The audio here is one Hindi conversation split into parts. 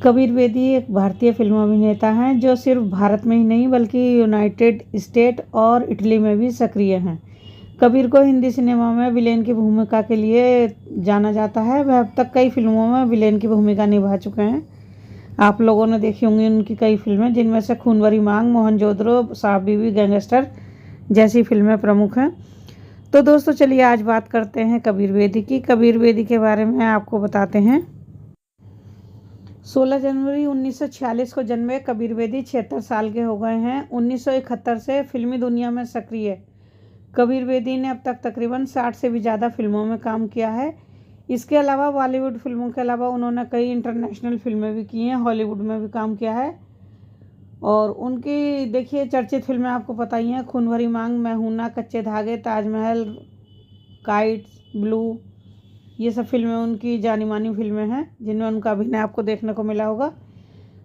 कबीर बेदी एक भारतीय फिल्म अभिनेता हैं जो सिर्फ भारत में ही नहीं बल्कि यूनाइटेड स्टेट और इटली में भी सक्रिय हैं। कबीर को हिंदी सिनेमा में विलेन की भूमिका के लिए जाना जाता है। वह अब तक कई फिल्मों में विलेन की भूमिका निभा चुके हैं। आप लोगों ने देखी होंगी उनकी कई फिल्में, जिनमें से खून भरी मांग, मोहनजोदड़ो, साहब बीवी, गैंगस्टर जैसी फिल्में प्रमुख हैं। तो दोस्तों चलिए आज बात करते हैं कबीर बेदी की। कबीर बेदी के बारे में आपको बताते हैं। 16 जनवरी 1946 को जन्मे कबीर बेदी 76 साल के हो गए हैं। 1971 से फिल्मी दुनिया में सक्रिय कबीर बेदी ने अब तक तकरीबन 60 से भी ज़्यादा फिल्मों में काम किया है। इसके अलावा बॉलीवुड फिल्मों के अलावा उन्होंने कई इंटरनेशनल फिल्में भी की हैं, हॉलीवुड में भी काम किया है। और उनकी देखिए चर्चित फिल्में आपको पता ही हैं, खून भरी मांग, मैं हूं ना, कच्चे धागे, ताजमहल, काइट्स, ब्लू, ये सब फिल्में उनकी जानी मानी फिल्में हैं जिनमें उनका अभिनय आपको देखने को मिला होगा।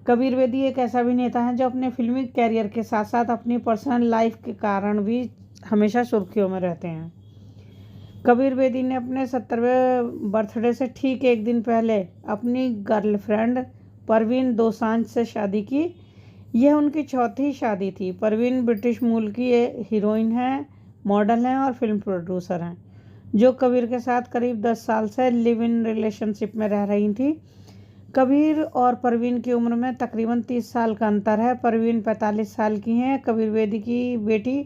कबीर बेदी एक ऐसा अभिनेता है जो अपने फिल्मी कैरियर के साथ साथ अपनी पर्सनल लाइफ के कारण भी हमेशा सुर्खियों में रहते हैं। कबीर बेदी ने अपने 70वें बर्थडे से ठीक एक दिन पहले अपनी गर्लफ्रेंड परवीन दोसांझ से शादी की। यह उनकी चौथी शादी थी। परवीन ब्रिटिश मूल की हीरोइन है, मॉडल हैं और फिल्म प्रोड्यूसर हैं, जो कबीर के साथ करीब 10 साल से लिव इन रिलेशनशिप में रह रही थी। कबीर और परवीन की उम्र में तकरीबन 30 साल का अंतर है। परवीन 45 साल की हैं। कबीर बेदी की बेटी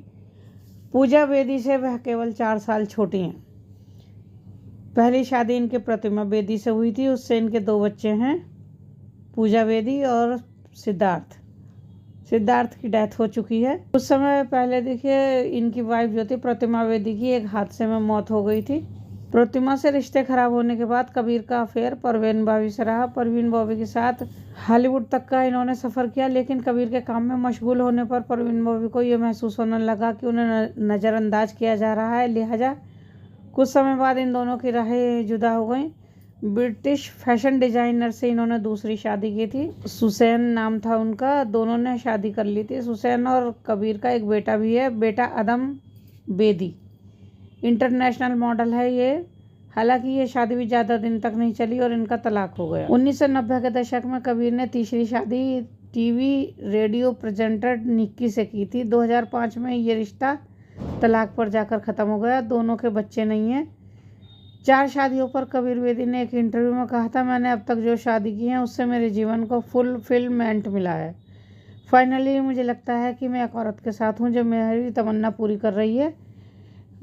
पूजा बेदी से वह केवल 4 साल छोटी हैं। पहली शादी इनके प्रतिमा बेदी से हुई थी। उससे इनके 2 बच्चे हैं, पूजा बेदी और सिद्धार्थ। सिद्धार्थ की डेथ हो चुकी है। कुछ समय पहले देखिए इनकी वाइफ जो थी प्रतिमा बेदी की एक हादसे में मौत हो गई थी। प्रतिमा से रिश्ते खराब होने के बाद कबीर का अफेयर परवीन बॉबी से रहा। परवीन बॉबी के साथ हॉलीवुड तक का इन्होंने सफ़र किया, लेकिन कबीर के काम में मशगूल होने पर परवीन बॉबी को ये महसूस होने लगा कि उन्हें नज़रअंदाज किया जा रहा है। लिहाजा कुछ समय बाद इन दोनों की राहें जुदा हो गई। ब्रिटिश फैशन डिज़ाइनर से इन्होंने दूसरी शादी की थी। सुसैन नाम था उनका। दोनों ने शादी कर ली थी। सुसैन और कबीर का एक बेटा भी है, बेटा अदम बेदी। इंटरनेशनल मॉडल है ये। हालांकि ये शादी भी ज़्यादा दिन तक नहीं चली और इनका तलाक हो गया। 1990 के दशक में कबीर ने तीसरी शादी टीवी रेडियो प्रेजेंटर निक्की से की थी। 2005 में ये रिश्ता तलाक पर जाकर ख़त्म हो गया। दोनों के बच्चे नहीं हैं। 4 शादियों पर कबीर बेदी ने एक इंटरव्यू में कहा था, मैंने अब तक जो शादी की है उससे मेरे जीवन को फुलफिलमेंट मिला है। फाइनली मुझे लगता है कि मैं एक औरत के साथ हूँ जो मेरी तमन्ना पूरी कर रही है।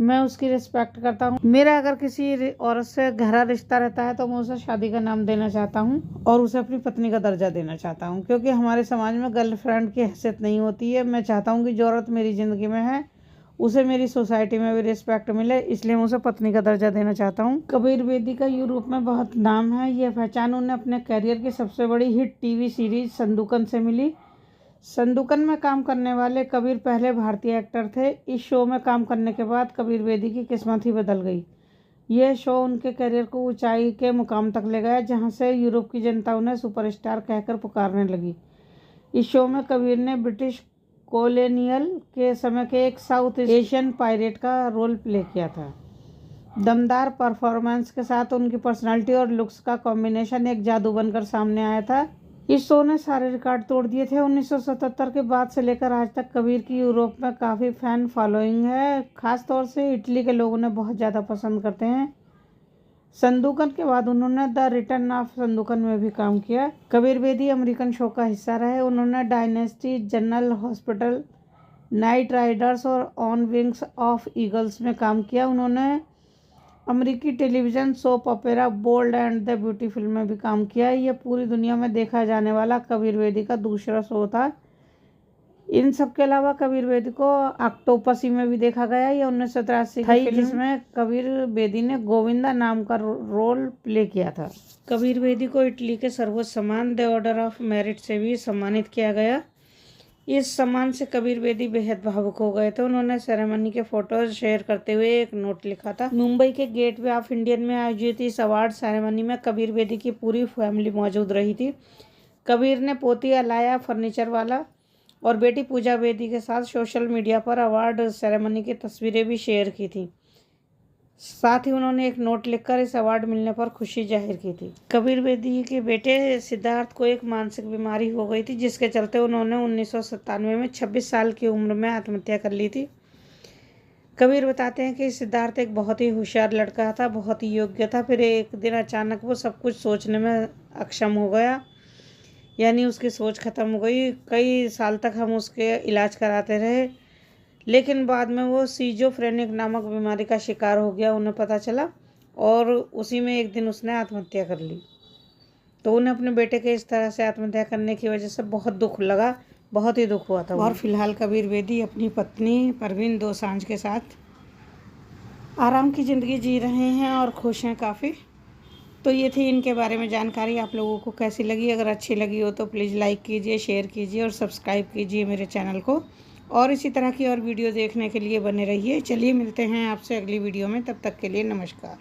मैं उसकी रिस्पेक्ट करता हूँ। मेरा अगर किसी औरत से गहरा रिश्ता रहता है तो मैं उसे शादी का नाम देना चाहता हूँ और उसे अपनी पत्नी का दर्जा देना चाहता हूँ, क्योंकि हमारे समाज में गर्लफ्रेंड की हैसियत नहीं होती है। मैं चाहता हूँ कि जो औरत मेरी ज़िंदगी में है उसे मेरी सोसाइटी में भी रिस्पेक्ट मिले, इसलिए मैं उसे पत्नी का दर्जा देना चाहता हूँ। कबीर बेदी का यूरोप में बहुत नाम है। यह पहचान उन्हें अपने करियर की सबसे बड़ी हिट टीवी सीरीज संदूकन से मिली। संदूकन में काम करने वाले कबीर पहले भारतीय एक्टर थे। इस शो में काम करने के बाद कबीर बेदी की किस्मत ही बदल गई। यह शो उनके करियर को ऊंचाई के मुकाम तक ले गया, जहां से यूरोप की जनता उन्हें सुपरस्टार कहकर पुकारने लगी। इस शो में कबीर ने ब्रिटिश कॉलोनियल के समय के एक साउथ एशियन पायरेट का रोल प्ले किया था। दमदार परफॉर्मेंस के साथ उनकी पर्सनालिटी और लुक्स का कॉम्बिनेशन एक जादू बनकर सामने आया था। इस शो ने सारे रिकॉर्ड तोड़ दिए थे। 1977 के बाद से लेकर आज तक कबीर की यूरोप में काफ़ी फैन फॉलोइंग है। ख़ास तौर से इटली के लोग उन्हें बहुत ज़्यादा पसंद करते हैं। संदूकन के बाद उन्होंने द रिटर्न ऑफ संदूकन में भी काम किया। कबीर बेदी अमेरिकन शो का हिस्सा रहे। उन्होंने Dynasty, General Hospital, Knight Riders और ऑन विंग्स ऑफ ईगल्स में काम किया। उन्होंने अमेरिकी television soap opera Bold and the Beautiful film में भी काम किया। यह पूरी दुनिया में देखा जाने वाला कबीर बेदी का दूसरा शो था। इन सब के अलावा कबीर बेदी को ऑक्टोपसी में भी देखा गया। यह 1983 की फिल्म जिसमें कबीर बेदी ने गोविंदा नाम का रोल प्ले किया था। कबीर बेदी को इटली के सर्वोच्च सम्मान द ऑर्डर ऑफ मेरिट से भी सम्मानित किया गया। इस सम्मान से कबीर बेदी बेहद भावुक हो गए थे। उन्होंने सेरेमनी के फोटोज शेयर करते हुए एक नोट लिखा था। मुंबई के गेटवे ऑफ इंडियन में आयोजित इस अवार्ड सेरेमनी में कबीर बेदी की पूरी फैमिली मौजूद रही थी। कबीर ने पोती अलाया फर्नीचर वाला और बेटी पूजा बेदी के साथ सोशल मीडिया पर अवार्ड सेरेमनी की तस्वीरें भी शेयर की थी। साथ ही उन्होंने एक नोट लिखकर इस अवार्ड मिलने पर खुशी जाहिर की थी। कबीर बेदी के बेटे सिद्धार्थ को एक मानसिक बीमारी हो गई थी, जिसके चलते उन्होंने 1997 में 26 साल की उम्र में आत्महत्या कर ली थी। कबीर बताते हैं कि सिद्धार्थ एक बहुत ही होशियार लड़का था, बहुत ही योग्य था। फिर एक दिन अचानक वो सब कुछ सोचने में अक्षम हो गया, यानी उसकी सोच खत्म हो गई। कई साल तक हम उसके इलाज कराते रहे, लेकिन बाद में वो सिजोफ्रेनिक नामक बीमारी का शिकार हो गया, उन्हें पता चला, और उसी में एक दिन उसने आत्महत्या कर ली। तो उन्हें अपने बेटे के इस तरह से आत्महत्या करने की वजह से बहुत दुख लगा, बहुत ही दुख हुआ था। और फिलहाल कबीर बेदी अपनी पत्नी परवीन दोसांझ के साथ आराम की ज़िंदगी जी रहे हैं और खुश हैं काफ़ी। तो ये थी इनके बारे में जानकारी। आप लोगों को कैसी लगी? अगर अच्छी लगी हो तो प्लीज़ लाइक कीजिए, शेयर कीजिए और सब्सक्राइब कीजिए मेरे चैनल को। और इसी तरह की और वीडियो देखने के लिए बने रहिए। चलिए मिलते हैं आपसे अगली वीडियो में, तब तक के लिए नमस्कार।